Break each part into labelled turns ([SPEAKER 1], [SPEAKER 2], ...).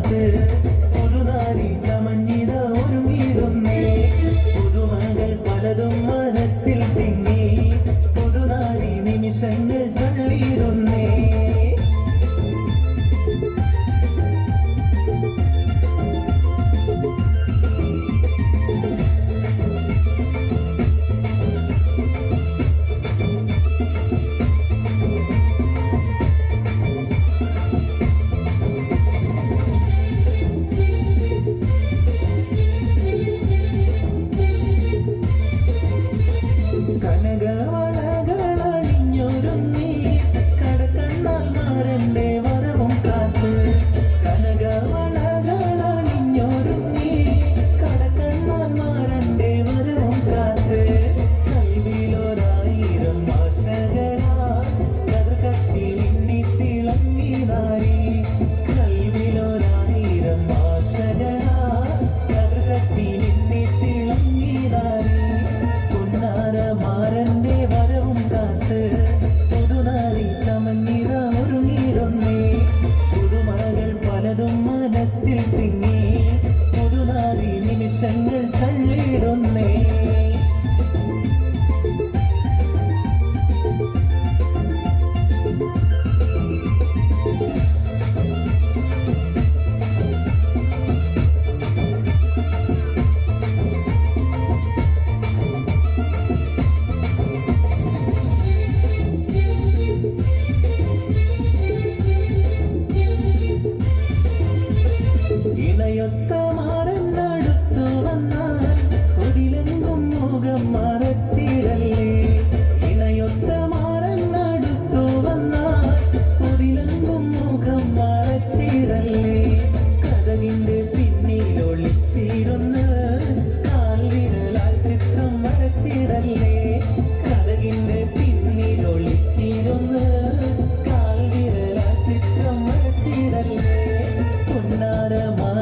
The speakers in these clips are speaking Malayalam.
[SPEAKER 1] കാത്ത് പുതുനാരി ചമഞ്ഞിത ഒരുങ്ങിടുന്നേ പുതുമകൾ പലതും മനസ്സിൽ തിങ്ങി പുതുനാരി നിമിഷങ്ങൾ തള്ളിയിടുന്നേ കനകവളകളണിഞ്ഞൊരുങ്ങി കടക്കണ്ണാൽ മാരന്റെ വരവും കാത്ത് കനകവളകളണിഞ്ഞൊരുങ്ങി കടക്കണ്ണാൽ മാരന്റെ വരവും കാത്ത് കൽവിലൊരായിരം ആശകളാ കതിർക്കത്തി മിന്നി തിളങ്ങി നാരി കൽവിലൊരായിരം ആശകളാ കതിർക്കത്തി മിന്നി തിളങ്ങി നാരി മാരന്റെ വരവും കാത്ത് പുതുനാരി ചമഞ്ഞിത ഒരുങ്ങിടുന്നേ പുതുമകൾ പലതും മനസ്സിൽ തിങ്ങി പുതുനാരി നിമിഷങ്ങൾ തള്ളിയിടുന്നേ ഇണയൊത്ത മാറന്നടുത്തു വന്നാൽ ഒതിലെങ്കും മുഖം മറച്ചിടല്ലേ ഇണയൊത്ത മാറന്നടുത്തു വന്നാൽ ഒതിലെങ്കും മുഖം മറച്ചിടല്ലേ കഥകിന്റെ പിന്നിലൊളിച്ചിരുന്ന് കാൽവിരലാൽ ചിത്രം വരച്ചിടല്ലേ കഥകിന്റെ പിന്നിലൊളിച്ചിരുന്ന് കാൽവിരലാൽ ചിത്രം വരച്ചിടല്ലേ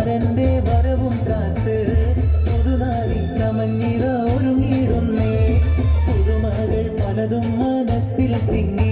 [SPEAKER 1] മാരന്റെ വരവും കാത്ത് പുതുനാരി ചമഞ്ഞിത ഒരുങ്ങിടുന്നേ പുതുമകൾ പലതും മനസ്സിൽ തിങ്ങി